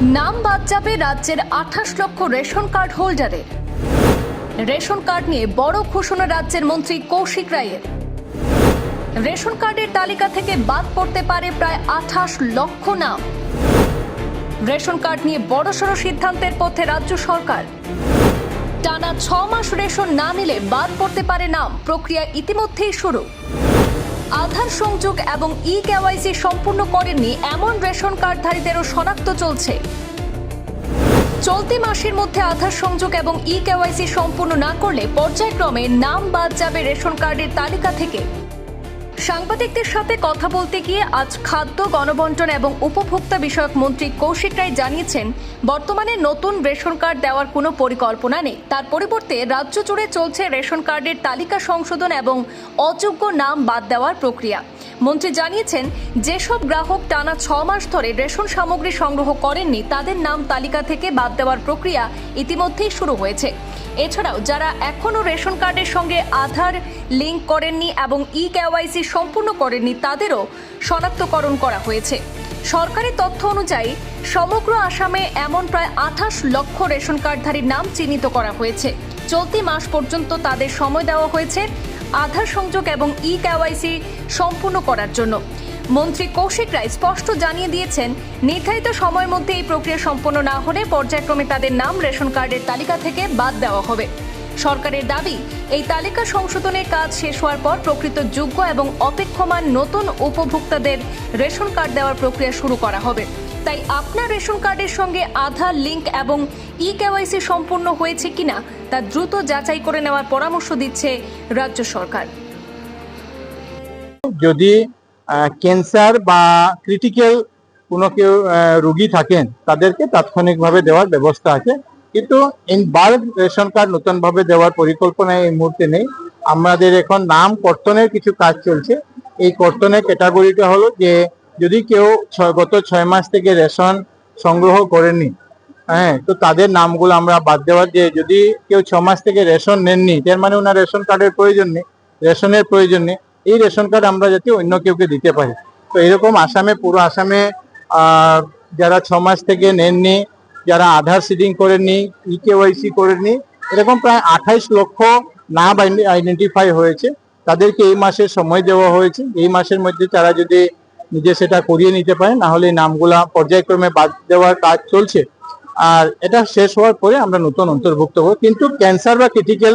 নাম বাদ যাবে রাজ্যের 28 লক্ষ রেশন কার্ড হোল্ডারের। রেশন কার্ড নিয়ে বড় ঘোষণা রাজ্যের মন্ত্রী কৌশিক রায়ের। রেশন কার্ডের তালিকা থেকে বাদ পড়তে পারে প্রায় 28 লক্ষ নাম। রেশন কার্ড নিয়ে বড়সড় সিদ্ধান্তের পথে রাজ্য সরকার। টানা 6 মাস রেশন না নিলে বাদ পড়তে পারে নাম, প্রক্রিয়া ইতিমধ্যেই শুরু। আধার সংযোগ এবং ই-কেওয়াইসি সম্পূর্ণ করেননি এমন রেশন কার্ডধারীদেরও শনাক্ত চলছে। চলতি মাসের মধ্যে আধার সংযোগ এবং ই-কেওয়াইসি সম্পূর্ণ না করলে পর্যায়ক্রমে নাম বাদ যাবে রেশন কার্ডের তালিকা থেকে। সাংবাদিকদের সাথে কথা বলতে গিয়ে আজ খাদ্য, গণবণ্টন এবং উপভোক্তা বিষয়ক মন্ত্রী কৌশিক রায় জানিয়েছেন, বর্তমানে নতুন রেশন কার্ড দেওয়ার কোনো পরিকল্পনা নেই। তার পরিবর্তে রাজ্য জুড়ে চলছে রেশন কার্ডের তালিকা সংশোধন এবং অযোগ্য নাম বাদ দেওয়ার প্রক্রিয়া। মন্ত্রী জানিয়েছেন, যেসব গ্রাহক টানা 6 মাস ধরে রেশন সামগ্রী সংগ্রহ করেননি তাদের নাম তালিকা থেকে বাদ দেওয়ার প্রক্রিয়া ইতিমধ্যেই শুরু হয়েছে। এছাড়াও যারা এখনও রেশন কার্ডের সঙ্গে আধার লিঙ্ক করেননি এবং ই-কেওয়াইসি সম্পূর্ণ করেননি তাদেরও শনাক্তকরণ করা হয়েছে। সরকারি তথ্য অনুযায়ী সমগ্র আসামে এমন প্রায় 28 লক্ষ রেশন কার্ডধারীর নাম চিহ্নিত করা হয়েছে। চলতি মাস পর্যন্ত তাদের সময় দেওয়া হয়েছে আধার সংযোগ এবং ই-কেওয়াইসি সম্পূর্ণ করার জন্য। মন্ত্রী কৌশিক রায় স্পষ্ট জানিয়ে দিয়েছেন, নির্ধারিত সময়ের মধ্যে এই প্রক্রিয়া সম্পন্ন না হলে পর্যায়ক্রমে তাদের নাম রেশন কার্ডের তালিকা থেকে বাদ দেওয়া হবে। সরকারের দাবি, এই তালিকা সংশোধনের কাজ শেষ হওয়ার পর প্রকৃত যোগ্য এবং অপেক্ষমান নতুন উপভোক্তাদের রেশন কার্ড দেওয়ার প্রক্রিয়া শুরু করা হবে। তাই আপনার রেশন কার্ডের সঙ্গে আধার লিঙ্ক এবং ই-কেওয়াইসি সম্পূর্ণ হয়েছে কিনা তা দ্রুত যাচাই করে নেওয়ার পরামর্শ দিচ্ছে রাজ্য সরকার। যদি ক্যান্সার বা ক্রিটিক্যাল কোনো কেউ রোগী থাকেন তাদেরকে তাৎক্ষণিকভাবে দেওয়ার ব্যবস্থা আছে, কিন্তু ইন বাল্ক রেশন কার্ড নতুনভাবে দেওয়ার পরিকল্পনা এই মুহূর্তে নেই। আমাদের এখন নাম কর্তনের কিছু কাজ চলছে। এই কর্তনের ক্যাটাগরিটা হলো যে যদি কেউ গত 6 মাস থেকে রেশন সংগ্রহ করেননি, তো তাদের নামগুলো আমরা বাদ দেওয়ার, যে যদি কেউ 6 মাস থেকে রেশন নেননি তার মানে ওনার রেশন কার্ডের প্রয়োজন নেই, রেশনের প্রয়োজন নেই, এই রেশন কার্ড আমরা যাতে অন্য কেউকে দিতে পারি। তো এরকম আসামে, পুরো আসামে যারা 6 মাস থেকে নেননি, যারা আধার সিডিং করেননি, ই-কেওয়াইসি করেননি, এরকম প্রায় 28 লক্ষ নাম আইডেন্টিফাই হয়েছে। তাদেরকে এই মাসের সময় দেওয়া হয়েছে। এই মাসের মধ্যে তারা যদি নিজে সেটা করিয়ে নিতে পারে, না হলে নামগুলা পর্যায়ক্রমে বাদ দেওয়ার কাজ চলছে। আর এটা শেষ হওয়ার পরে আমরা নতুন অন্তর্ভুক্ত হব। কিন্তু ক্যান্সার বা ক্রিটিক্যাল